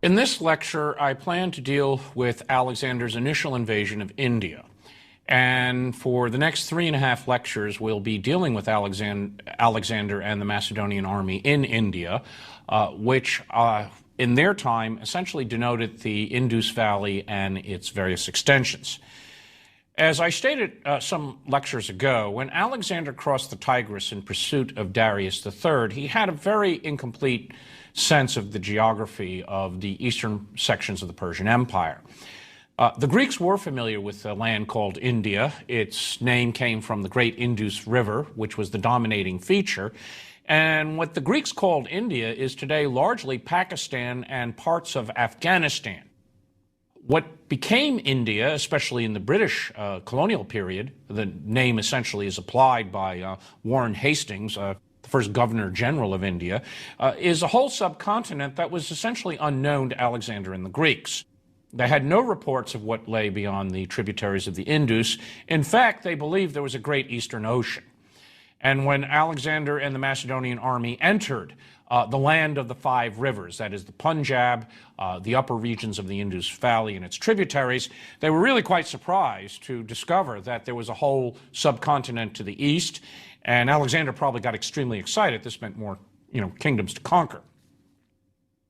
In this lecture, I plan to deal with Alexander's initial invasion of India. And for the next 3.5 lectures, we'll be dealing with Alexander and the Macedonian army in India, which in their time essentially denoted the Indus Valley and its various extensions. As I stated some lectures ago, when Alexander crossed the Tigris in pursuit of Darius III, he had a very incomplete sense of the geography of the eastern sections of the Persian Empire. The Greeks were familiar with a land called India. Its name came from the great Indus River, which was the dominating feature. And what the Greeks called India is today largely Pakistan and parts of Afghanistan. What became India, especially in the British colonial period, the name essentially is applied by Warren Hastings, the first Governor General of India, is a whole subcontinent that was essentially unknown to Alexander and the Greeks. They had no reports of what lay beyond the tributaries of the Indus. In fact, they believed there was a great eastern ocean. And when Alexander and the Macedonian army entered the land of the 5 rivers, that is the Punjab, the upper regions of the Indus Valley and its tributaries, they were really quite surprised to discover that there was a whole subcontinent to the east, and Alexander probably got extremely excited. This meant more, kingdoms to conquer.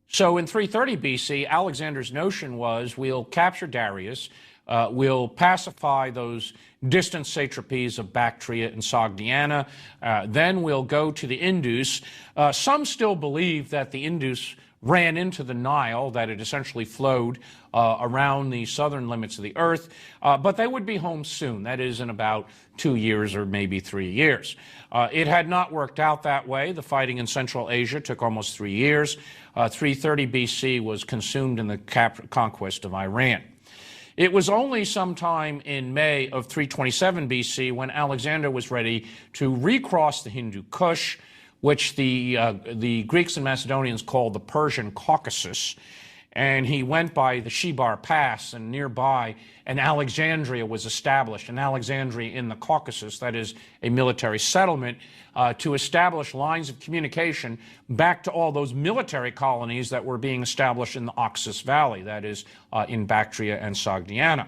So in 330 BC, Alexander's notion was, we'll capture Darius, we'll pacify those distant satrapies of Bactria and Sogdiana, then we'll go to the Indus. Some still believe that the Indus ran into the Nile, that it essentially flowed around the southern limits of the earth, but they would be home soon, that is in about 2 years or maybe 3 years. It had not worked out that way. The fighting in Central Asia took almost 3 years. 330 BC was consumed in the conquest of Iran. It was only sometime in May of 327 BC when Alexander was ready to recross the Hindu Kush, which the Greeks and Macedonians called the Persian Caucasus, and he went by the Shibar Pass, and nearby an Alexandria was established, an Alexandria in the Caucasus, that is a military settlement, to establish lines of communication back to all those military colonies that were being established in the Oxus Valley, that is in Bactria and Sogdiana.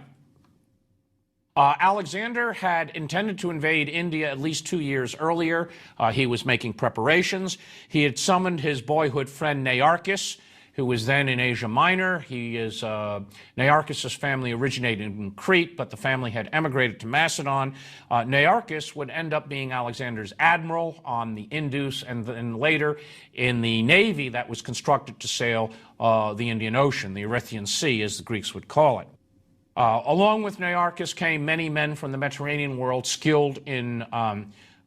Alexander had intended to invade India at least 2 years earlier. He was making preparations. He had summoned his boyhood friend Nearchus, who was then in Asia Minor. Nearchus's family originated in Crete, but the family had emigrated to Macedon. Nearchus would end up being Alexander's admiral on the Indus, and then later in the navy that was constructed to sail the Indian Ocean, the Erythraean Sea, as the Greeks would call it. Along with Nearchus came many men from the Mediterranean world skilled in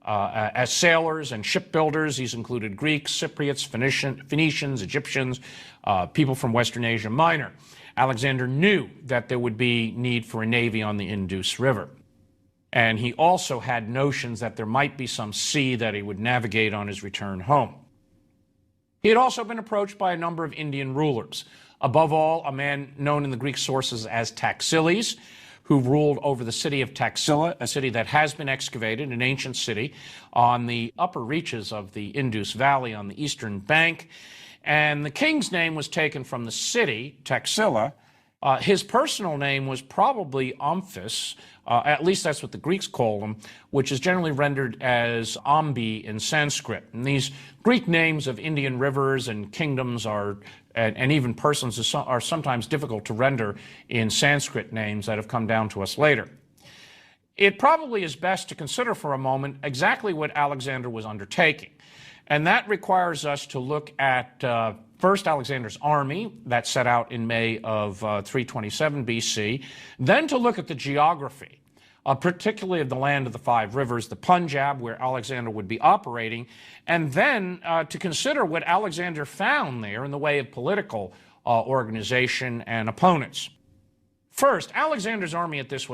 as sailors and shipbuilders. These included Greeks, Cypriots, Phoenicians, Egyptians, people from Western Asia Minor. Alexander knew that there would be need for a navy on the Indus River. And he also had notions that there might be some sea that he would navigate on his return home. He had also been approached by a number of Indian rulers. Above all, a man known in the Greek sources as Taxiles, who ruled over the city of Taxila, a city that has been excavated, an ancient city on the upper reaches of the Indus Valley on the eastern bank. And the king's name was taken from the city, Taxila. His personal name was probably Omphis, at least that's what the Greeks call him, which is generally rendered as Ambi in Sanskrit. And these Greek names of Indian rivers and kingdoms and even persons are sometimes difficult to render in Sanskrit names that have come down to us later. It probably is best to consider for a moment exactly what Alexander was undertaking. And that requires us to look at first Alexander's army that set out in May of 327 BC, then to look at the geography, particularly of the land of the 5 rivers, the Punjab, where Alexander would be operating, and then to consider what Alexander found there in the way of political organization and opponents. First, Alexander's army at this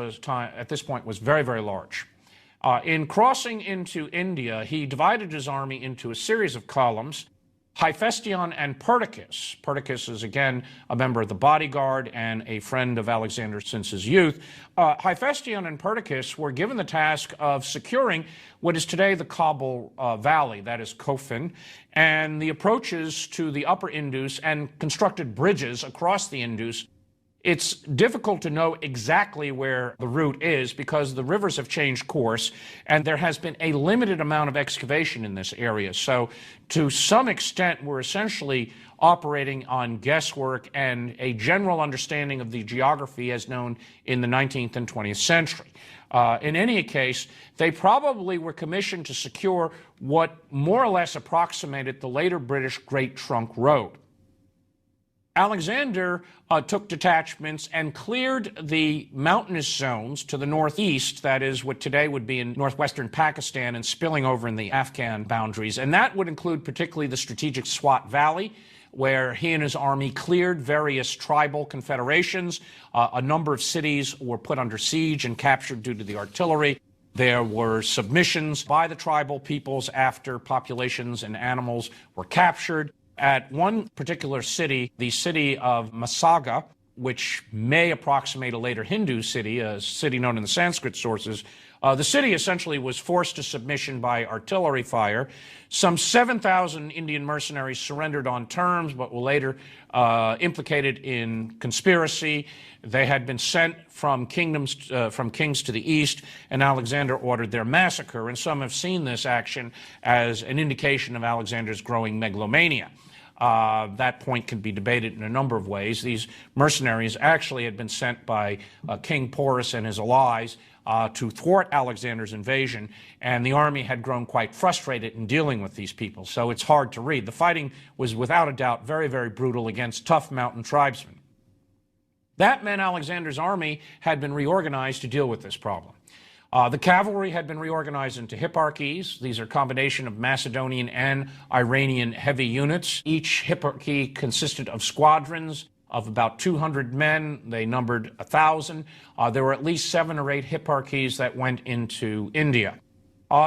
point was very, very large. In crossing into India, he divided his army into a series of columns. Hephaestion and Perdiccas. Perdiccas is, again, a member of the bodyguard and a friend of Alexander since his youth. Hephaestion and Perdiccas were given the task of securing what is today the Kabul Valley, that is Kofin, and the approaches to the upper Indus, and constructed bridges across the Indus. It's difficult to know exactly where the route is because the rivers have changed course and there has been a limited amount of excavation in this area. So to some extent, we're essentially operating on guesswork and a general understanding of the geography as known in the 19th and 20th century. In any case, they probably were commissioned to secure what more or less approximated the later British Great Trunk Road. Alexander took detachments and cleared the mountainous zones to the northeast, that is what today would be in northwestern Pakistan and spilling over in the Afghan boundaries. And that would include particularly the strategic Swat Valley, where he and his army cleared various tribal confederations. A number of cities were put under siege and captured due to the artillery. There were submissions by the tribal peoples after populations and animals were captured. At one particular city, the city of Masaga, which may approximate a later Hindu city, a city known in the Sanskrit sources, the city essentially was forced to submission by artillery fire. Some 7,000 Indian mercenaries surrendered on terms, but were later implicated in conspiracy. They had been sent from kings to the east, and Alexander ordered their massacre. And some have seen this action as an indication of Alexander's growing megalomania. That point can be debated in a number of ways. These mercenaries actually had been sent by King Porus and his allies to thwart Alexander's invasion, and the army had grown quite frustrated in dealing with these people, so it's hard to read. The fighting was without a doubt very, very brutal against tough mountain tribesmen. That meant Alexander's army had been reorganized to deal with this problem. The cavalry had been reorganized into hipparchies. These are a combination of Macedonian and Iranian heavy units. Each hipparchy consisted of squadrons of about 200 men. They numbered 1,000. There were at least 7 or 8 hipparchies that went into India.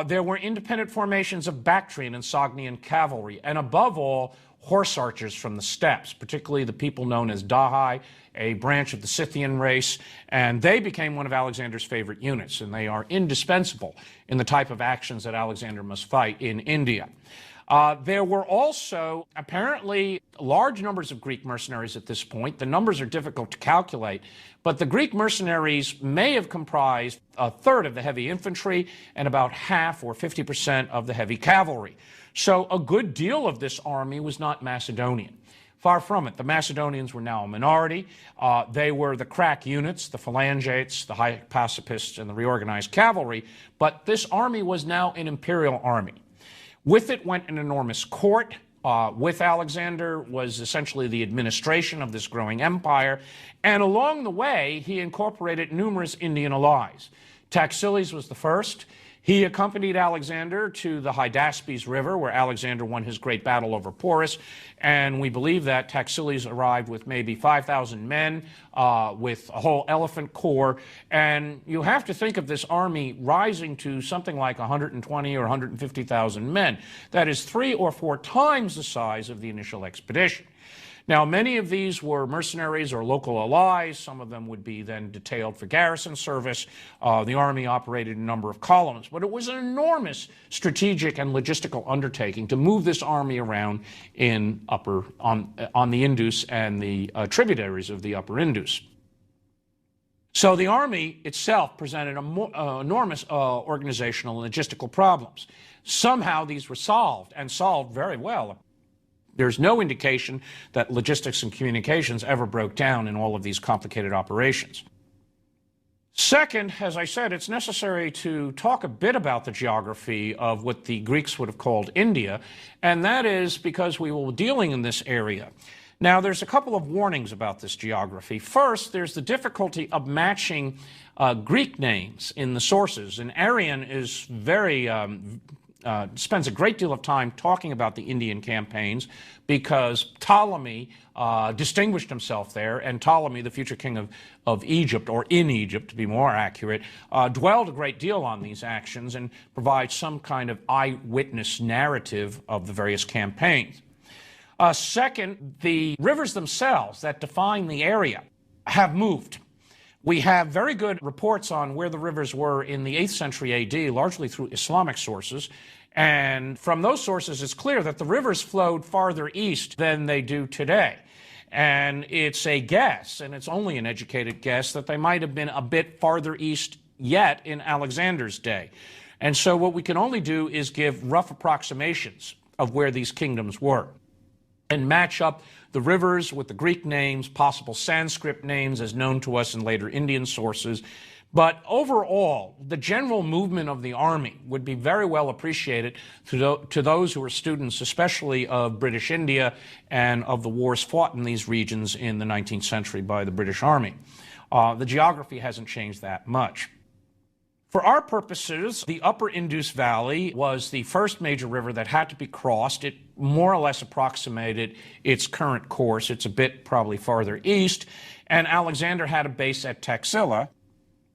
There were independent formations of Bactrian and Sogdian cavalry, and above all, horse archers from the steppes, particularly the people known as Dahai, a branch of the Scythian race, and they became one of Alexander's favorite units, and they are indispensable in the type of actions that Alexander must fight in India. There were also apparently large numbers of Greek mercenaries at this point. The numbers are difficult to calculate, but the Greek mercenaries may have comprised a third of the heavy infantry and about half or 50% of the heavy cavalry. So a good deal of this army was not Macedonian. Far from it. The Macedonians were now a minority. They were the crack units, the phalangites, the high pacifists, and the reorganized cavalry, but this army was now an imperial army. With it went an enormous court. With Alexander was essentially the administration of this growing empire, and along the way he incorporated numerous Indian allies. Taxiles was the first. He accompanied Alexander to the Hydaspes River, where Alexander won his great battle over Porus, and we believe that Taxiles arrived with maybe 5,000 men, with a whole elephant corps, and you have to think of this army rising to something like 120 or 150,000 men. That is 3 or 4 times the size of the initial expedition. Now, many of these were mercenaries or local allies. Some of them would be then detailed for garrison service. The army operated in a number of columns. But it was an enormous strategic and logistical undertaking to move this army around in on the Indus and the tributaries of the upper Indus. So the army itself presented enormous organizational and logistical problems. Somehow these were solved, and solved very well. There's no indication that logistics and communications ever broke down in all of these complicated operations. Second, as I said, it's necessary to talk a bit about the geography of what the Greeks would have called India, and that is because we were dealing in this area. Now, there's a couple of warnings about this geography. First, there's the difficulty of matching Greek names in the sources, and Arrian is very spends a great deal of time talking about the Indian campaigns because Ptolemy distinguished himself there, and Ptolemy, the future king of Egypt, or in Egypt to be more accurate, dwelled a great deal on these actions and provides some kind of eyewitness narrative of the various campaigns. Second, the rivers themselves that define the area have moved. We have very good reports on where the rivers were in the 8th century AD, largely through Islamic sources. And from those sources, it's clear that the rivers flowed farther east than they do today. And it's a guess, and it's only an educated guess, that they might have been a bit farther east yet in Alexander's day. And so what we can only do is give rough approximations of where these kingdoms were and match up the rivers with the Greek names, possible Sanskrit names as known to us in later Indian sources. But overall, the general movement of the army would be very well appreciated to those who are students, especially of British India and of the wars fought in these regions in the 19th century by the British Army. The geography hasn't changed that much. For our purposes, the upper Indus Valley was the first major river that had to be crossed. It more or less approximated its current course. It's a bit probably farther east, and Alexander had a base at Taxila.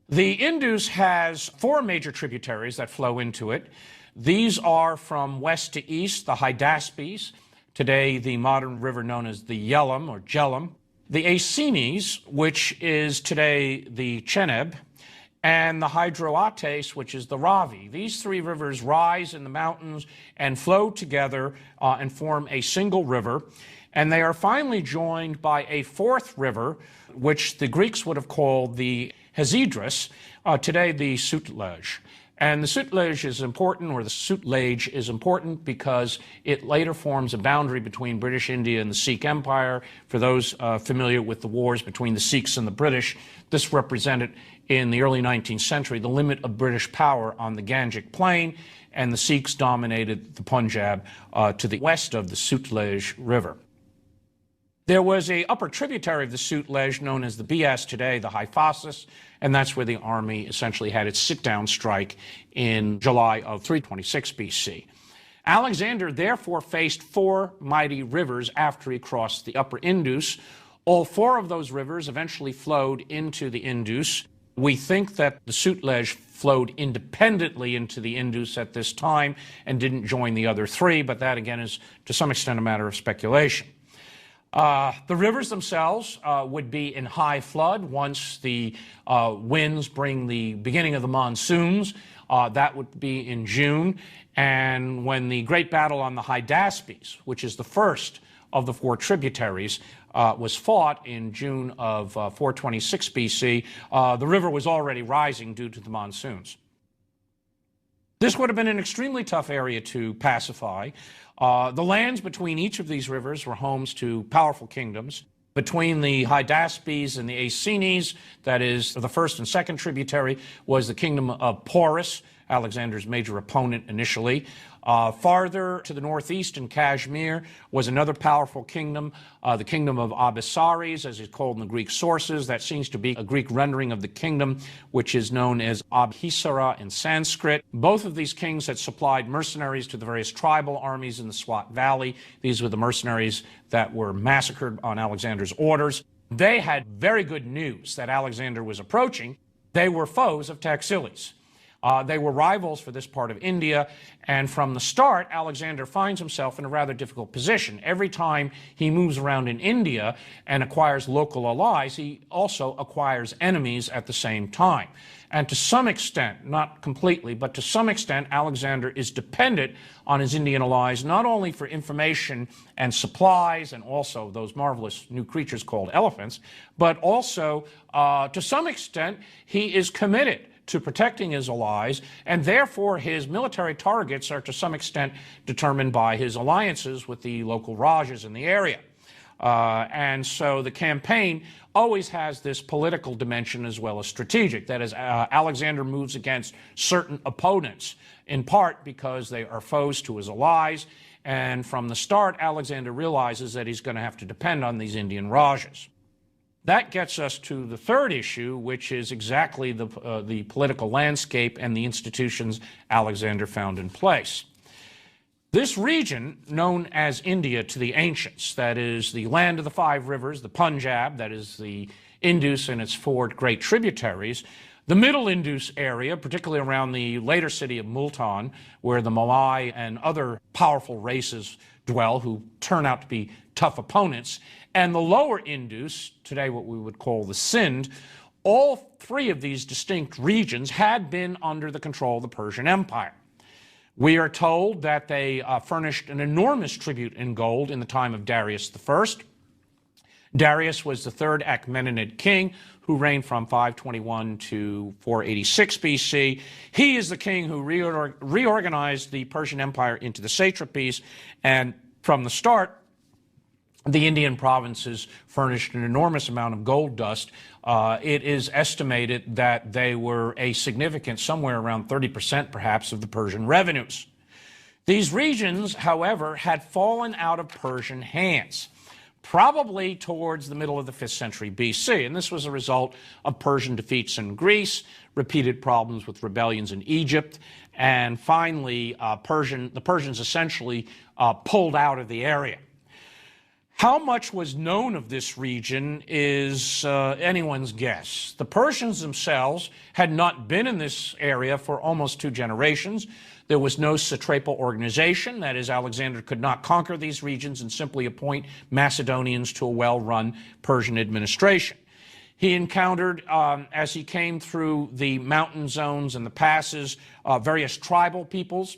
The Indus has 4 major tributaries that flow into it. These are from west to east, the Hydaspes, today the modern river known as the Jhelum or Jhelum, the Acenes, which is today the Cheneb, and the Hydroates, which is the Ravi. These 3 rivers rise in the mountains and flow together and form a single river. And they are finally joined by a 4th river, which the Greeks would have called the Hezidrus, today the Sutlej. And the Sutlej is important, or the Sutlej is important because it later forms a boundary between British India and the Sikh Empire. For those familiar with the wars between the Sikhs and the British, this represented in the early 19th century the limit of British power on the Ganges Plain, and the Sikhs dominated the Punjab to the west of the Sutlej River. There was an upper tributary of the Sutlej known as the Bias today, the Hyphasis, and that's where the army essentially had its sit-down strike in July of 326 BC. Alexander therefore faced 4 mighty rivers after he crossed the upper Indus. All 4 of those rivers eventually flowed into the Indus. We think that the Sutlej flowed independently into the Indus at this time and didn't join the other 3, but that again is to some extent a matter of speculation. The rivers themselves would be in high flood once the winds bring the beginning of the monsoons. That would be in June. And when the great battle on the Hydaspes, which is the first of the 4 tributaries, was fought in June of 426 BC, the river was already rising due to the monsoons. This would have been an extremely tough area to pacify. The lands between each of these rivers were homes to powerful kingdoms. Between the Hydaspes and the Acenes, that is the first and second tributary, was the kingdom of Porus, Alexander's major opponent initially. Farther to the northeast in Kashmir was another powerful kingdom, the kingdom of Abessares, as it's called in the Greek sources. That seems to be a Greek rendering of the kingdom, which is known as Abhisara in Sanskrit. Both of these kings had supplied mercenaries to the various tribal armies in the Swat Valley. These were the mercenaries that were massacred on Alexander's orders. They had very good news that Alexander was approaching. They were foes of Taxiles. They were rivals for this part of India, and from the start, Alexander finds himself in a rather difficult position. Every time he moves around in India and acquires local allies, he also acquires enemies at the same time. And to some extent, not completely, but to some extent, Alexander is dependent on his Indian allies, not only for information and supplies, and also those marvelous new creatures called elephants, but also, to some extent, he is committed to protecting his allies, and therefore his military targets are to some extent determined by his alliances with the local Rajas in the area. And so the campaign always has this political dimension as well as strategic. That is, Alexander moves against certain opponents, in part because they are foes to his allies, and from the start, Alexander realizes that he's going to have to depend on these Indian Rajas. That gets us to the third issue, which is exactly the political landscape and the institutions Alexander found in place. This region, known as India to the ancients, that is the land of the 5 rivers, the Punjab, that is the Indus and its 4 great tributaries, The Middle Indus area, particularly around the later city of Multan, where the Malay and other powerful races dwell who turn out to be tough opponents, and the Lower Indus, today what we would call the Sind, all three of these distinct regions had been under the control of the Persian Empire. We are told that they furnished an enormous tribute in gold in the time of Darius I. Darius was the third Achaemenid king who reigned from 521 to 486 BC. He is the king who reorganized the Persian Empire into the satrapies, and from the start, the Indian provinces furnished an enormous amount of gold dust. It is estimated that they were a significant, somewhere around 30% perhaps, of the Persian revenues. These regions, however, had fallen out of Persian hands, probably towards the middle of the 5th century BC. And this was a result of Persian defeats in Greece, repeated problems with rebellions in Egypt, and finally, the Persians essentially pulled out of the area. How much was known of this region is anyone's guess. The Persians themselves had not been in this area for almost 2 generations. There was no satrapal organization. That is, Alexander could not conquer these regions and simply appoint Macedonians to a well-run Persian administration. He encountered, as he came through the mountain zones and the passes, various tribal peoples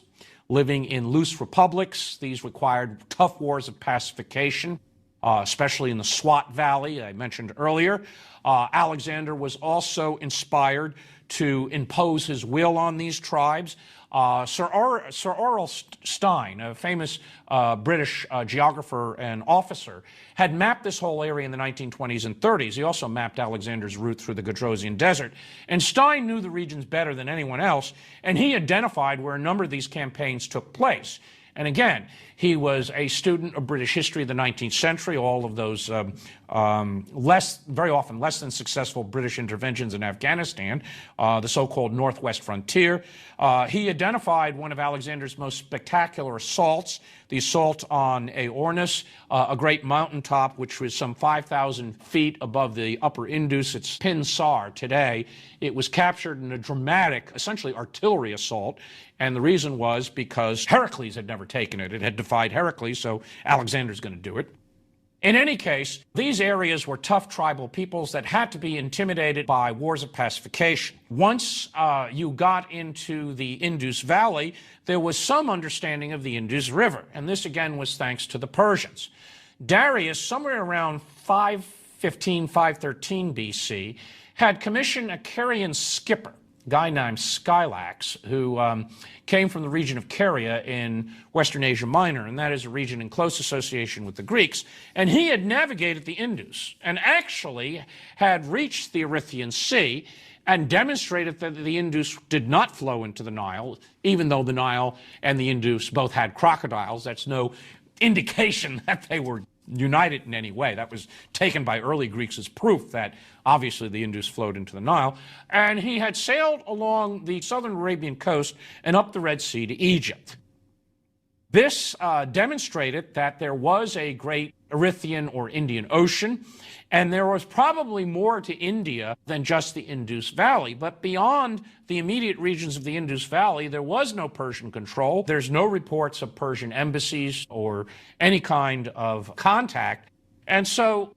living in loose republics. These required tough wars of pacification, especially in the Swat Valley, I mentioned earlier. Alexander was also inspired to impose his will on these tribes. Sir Aurel Stein, a famous British geographer and officer, had mapped this whole area in the 1920s and 30s. He also mapped Alexander's route through the Gedrosian Desert. And Stein knew the regions better than anyone else, and he identified where a number of these campaigns took place. And again, he was a student of British history of the 19th century, all of those very often less than successful British interventions in Afghanistan, the so-called Northwest Frontier. He identified one of Alexander's most spectacular assaults, the assault on Aornus, a great mountaintop which was some 5,000 feet above the upper Indus. It's Pinsar today. It was captured in a dramatic, essentially artillery assault, and the reason was because Heracles had never taken it. It had defied Heracles, so Alexander's going to do it. In any case, these areas were tough tribal peoples that had to be intimidated by wars of pacification. Once you got into the Indus Valley, there was some understanding of the Indus River, and this again was thanks to the Persians. Darius, somewhere around 515, 513 BC, had commissioned a Carian skipper, a guy named Skylax, who came from the region of Caria in Western Asia Minor, and that is a region in close association with the Greeks. And he had navigated the Indus and actually had reached the Erythraean Sea and demonstrated that the Indus did not flow into the Nile, even though the Nile and the Indus both had crocodiles. That's no indication that they were united in any way. That was taken by early Greeks as proof that obviously the Indus flowed into the Nile. And he had sailed along the southern Arabian coast and up the Red Sea to Egypt. This demonstrated that there was a great Erythraean or Indian Ocean, and there was probably more to India than just the Indus Valley. But beyond the immediate regions of the Indus Valley, there was no Persian control. There's no reports of Persian embassies or any kind of contact. And so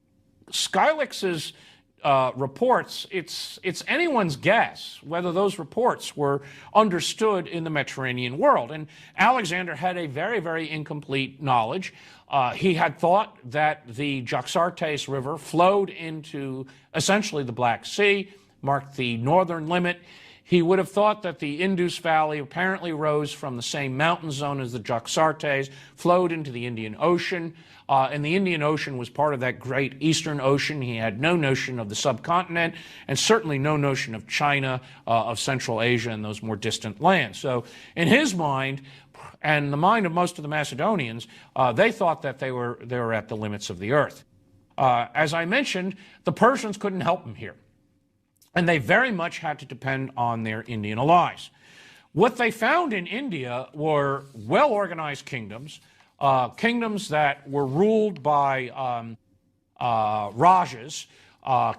Skylax's reports, it's anyone's guess whether those reports were understood in the Mediterranean world. And Alexander had a very, very incomplete knowledge. He had thought that the Jaxartes River flowed into essentially the Black Sea, marked the northern limit. He would have thought that the Indus Valley apparently rose from the same mountain zone as the Jaxartes, flowed into the Indian Ocean, and the Indian Ocean was part of that great Eastern Ocean. He had no notion of the subcontinent, and certainly no notion of China, of Central Asia, and those more distant lands. So in his mind, and the mind of most of the Macedonians, they thought that they were at the limits of the earth. As I mentioned, the Persians couldn't help them here, and they very much had to depend on their Indian allies. What they found in India were well-organized kingdoms, kingdoms that were ruled by Rajas,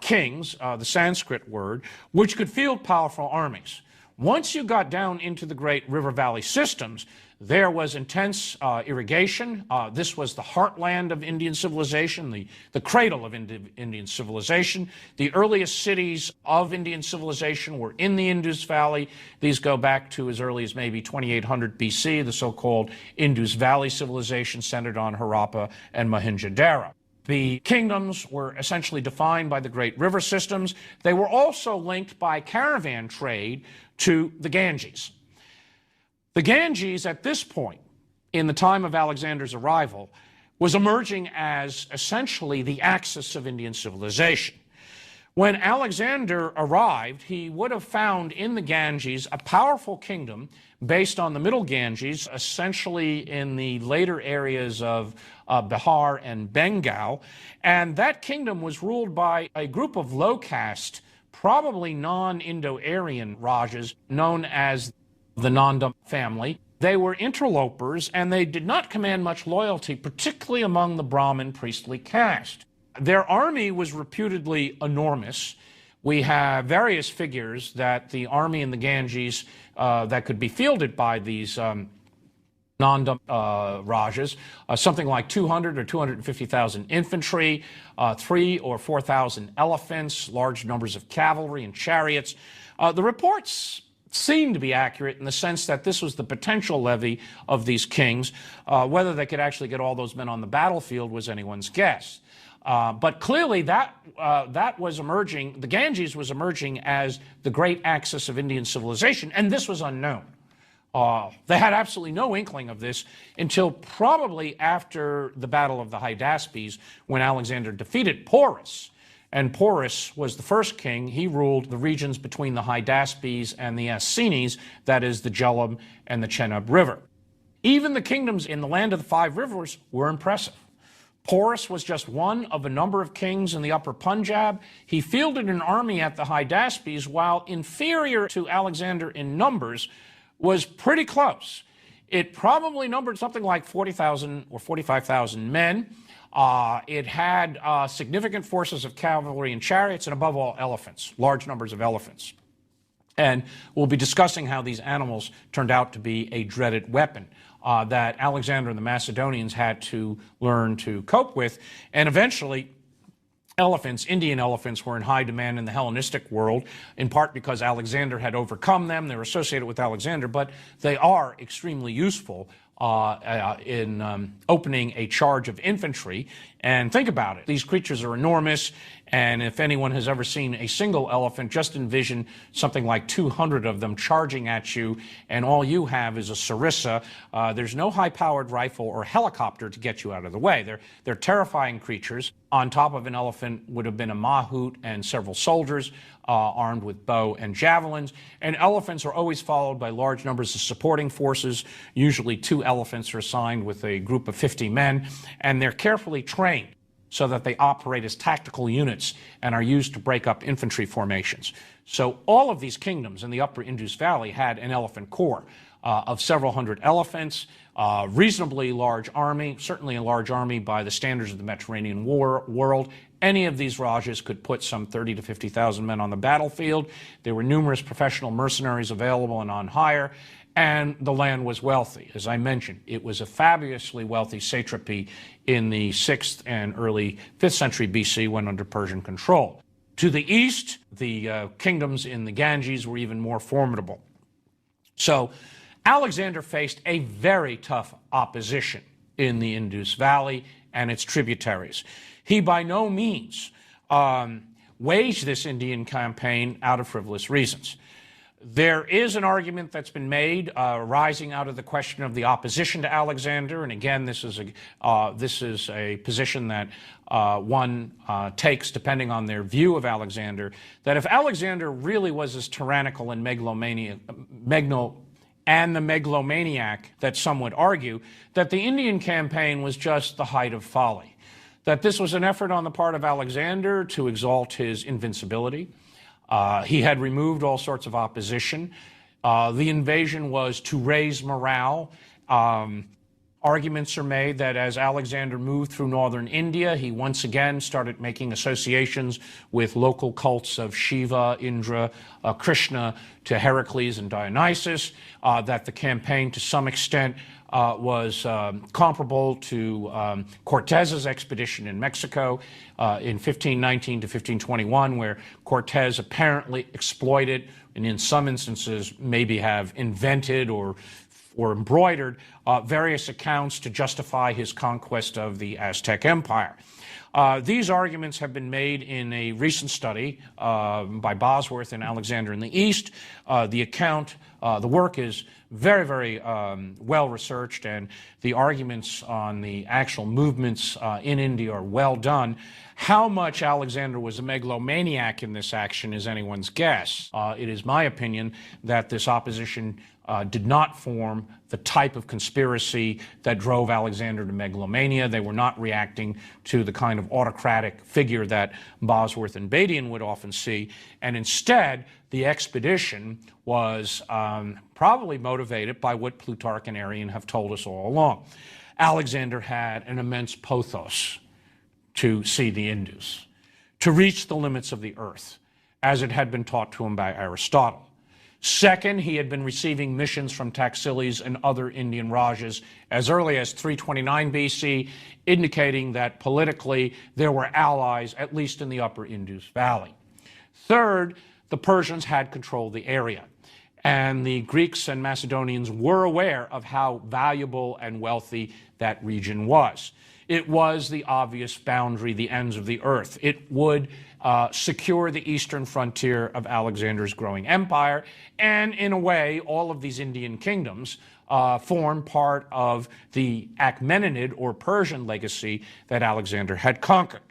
kings, the Sanskrit word, which could field powerful armies. Once you got down into the great river valley systems, there was intense irrigation. This was the heartland of Indian civilization, the cradle of Indian civilization. The earliest cities of Indian civilization were in the Indus Valley. These go back to as early as maybe 2800 BC, the so-called Indus Valley civilization centered on Harappa and Mohenjo-daro. The kingdoms were essentially defined by the great river systems. They were also linked by caravan trade to the Ganges. The Ganges, at this point, in the time of Alexander's arrival, was emerging as essentially the axis of Indian civilization. When Alexander arrived, he would have found in the Ganges a powerful kingdom based on the Middle Ganges, essentially in the later areas of Bihar and Bengal, and that kingdom was ruled by a group of low-caste, probably non-Indo-Aryan Rajas known as the Nanda family. They were interlopers, and they did not command much loyalty, particularly among the Brahmin priestly caste. Their army was reputedly enormous. We have various figures that the army in the Ganges that could be fielded by these Nanda Rajas, something like 200 or 250,000 infantry, 3,000 or 4,000 elephants, large numbers of cavalry and chariots. The reports seemed to be accurate in the sense that this was the potential levy of these kings. Whether they could actually get all those men on the battlefield was anyone's guess. But clearly that was emerging, the Ganges was emerging as the great axis of Indian civilization, and this was unknown. They had absolutely no inkling of this until probably after the Battle of the Hydaspes, when Alexander defeated Porus. And Porus was the first king. He ruled the regions between the Hydaspes and the Essenes, that is the Jhelum and the Chenab River. Even the kingdoms in the land of the five rivers were impressive. Porus was just one of a number of kings in the upper Punjab. He fielded an army at the Hydaspes, while inferior to Alexander in numbers, was pretty close. It probably numbered something like 40,000 or 45,000 men. It had significant forces of cavalry and chariots, and above all, elephants, large numbers of elephants. And we'll be discussing how these animals turned out to be a dreaded weapon that Alexander and the Macedonians had to learn to cope with. And eventually, elephants, Indian elephants, were in high demand in the Hellenistic world, in part because Alexander had overcome them. They were associated with Alexander, but they are extremely useful in opening a charge of infantry. And think about it. These creatures are enormous, and if anyone has ever seen a single elephant, just envision something like 200 of them charging at you, and all you have is a sarissa. There's no high-powered rifle or helicopter to get you out of the way. They're terrifying creatures. On top of an elephant would have been a mahout and several soldiers armed with bow and javelins. And elephants are always followed by large numbers of supporting forces. Usually 2 elephants are assigned with a group of 50 men, and they're carefully trained so that they operate as tactical units and are used to break up infantry formations. So all of these kingdoms in the upper Indus Valley had an elephant corps of several hundred elephants, reasonably large army, certainly a large army by the standards of the Mediterranean world. Any of these Rajas could put some 30 to 50,000 men on the battlefield. There were numerous professional mercenaries available and on hire, and the land was wealthy. As I mentioned, it was a fabulously wealthy satrapy in the 6th and early 5th century BC when under Persian control. To the east, the kingdoms in the Ganges were even more formidable. So Alexander faced a very tough opposition in the Indus Valley and its tributaries. He by no means waged this Indian campaign out of frivolous reasons. There is an argument that's been made rising out of the question of the opposition to Alexander, and again, this is a position that one takes depending on their view of Alexander, that if Alexander really was as tyrannical and megalomaniac that some would argue, that the Indian campaign was just the height of folly, that this was an effort on the part of Alexander to exalt his invincibility. He had removed all sorts of opposition. The invasion was to raise morale. Arguments are made that as Alexander moved through northern India, he once again started making associations with local cults of Shiva, Indra, Krishna, to Heracles and Dionysus, that the campaign to some extent was comparable to Cortez's expedition in Mexico in 1519 to 1521, where Cortez apparently exploited, and in some instances maybe have invented or embroidered various accounts to justify his conquest of the Aztec Empire. These arguments have been made in a recent study by Bosworth and Alexander in the East. The work is very, very well researched, and the arguments on the actual movements in India are well done. How much Alexander was a megalomaniac in this action is anyone's guess. It is my opinion that this opposition did not form the type of conspiracy that drove Alexander to megalomania. They were not reacting to the kind of autocratic figure that Bosworth and Badian would often see, and instead the expedition was probably motivated by what Plutarch and Arrian have told us all along. Alexander had an immense pothos to see the Indus, to reach the limits of the earth, as it had been taught to him by Aristotle. Second, he had been receiving missions from Taxiles and other Indian Rajas as early as 329 BC, indicating that politically there were allies, at least in the upper Indus Valley. Third, the Persians had controlled the area, and the Greeks and Macedonians were aware of how valuable and wealthy that region was. It was the obvious boundary, the ends of the earth. It would secure the eastern frontier of Alexander's growing empire, and in a way, all of these Indian kingdoms form part of the Achaemenid or Persian legacy that Alexander had conquered.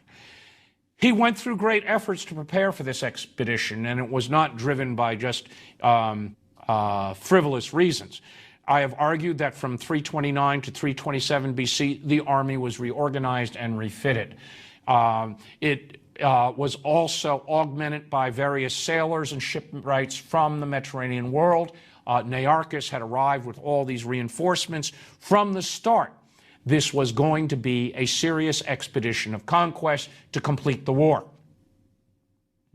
He went through great efforts to prepare for this expedition, and it was not driven by just frivolous reasons. I have argued that from 329 to 327 BC, the army was reorganized and refitted. It was also augmented by various sailors and shipwrights from the Mediterranean world. Nearchus had arrived with all these reinforcements. From the start, this was going to be a serious expedition of conquest to complete the war.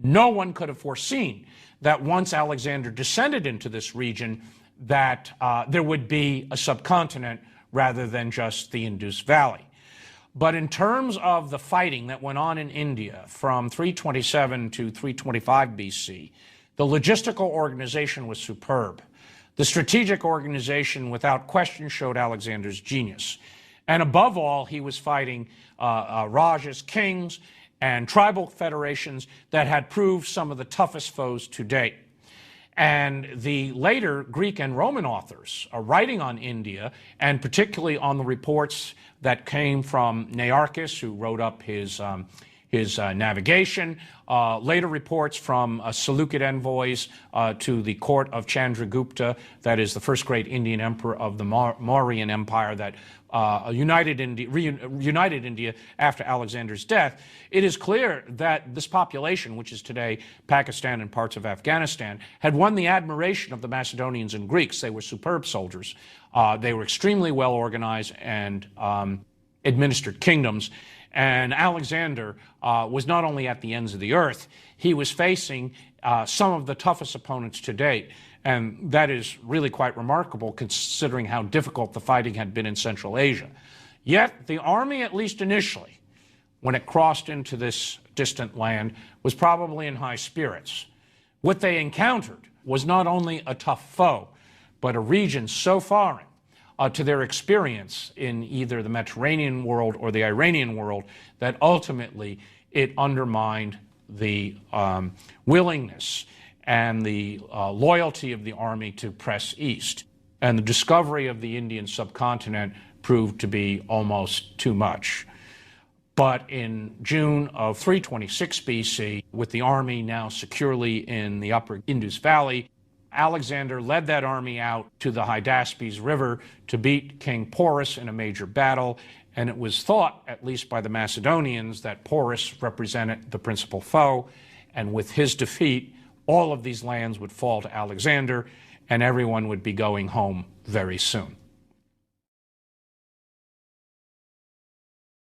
No one could have foreseen that once Alexander descended into this region, that there would be a subcontinent rather than just the Indus Valley. But in terms of the fighting that went on in India from 327 to 325 BC, the logistical organization was superb. The strategic organization, without question, showed Alexander's genius. And above all, he was fighting Rajas, kings, and tribal federations that had proved some of the toughest foes to date. And the later Greek and Roman authors are writing on India, and particularly on the reports that came from Nearchus, who wrote up his navigation, later reports from Seleucid envoys to the court of Chandragupta, that is the first great Indian emperor of the Mauryan Empire that reunited India after Alexander's death. It is clear that this population, which is today Pakistan and parts of Afghanistan, had won the admiration of the Macedonians and Greeks. They were superb soldiers. They were extremely well organized and administered kingdoms. And Alexander was not only at the ends of the earth, he was facing some of the toughest opponents to date. And that is really quite remarkable considering how difficult the fighting had been in Central Asia. Yet the army, at least initially, when it crossed into this distant land, was probably in high spirits. What they encountered was not only a tough foe, but a region so foreign to their experience in either the Mediterranean world or the Iranian world that ultimately it undermined the willingness and the loyalty of the army to press east. And the discovery of the Indian subcontinent proved to be almost too much. But in June of 326 BC, with the army now securely in the upper Indus Valley, Alexander led that army out to the Hydaspes River to beat King Porus in a major battle, and it was thought, at least by the Macedonians, that Porus represented the principal foe, and with his defeat, all of these lands would fall to Alexander, and everyone would be going home very soon.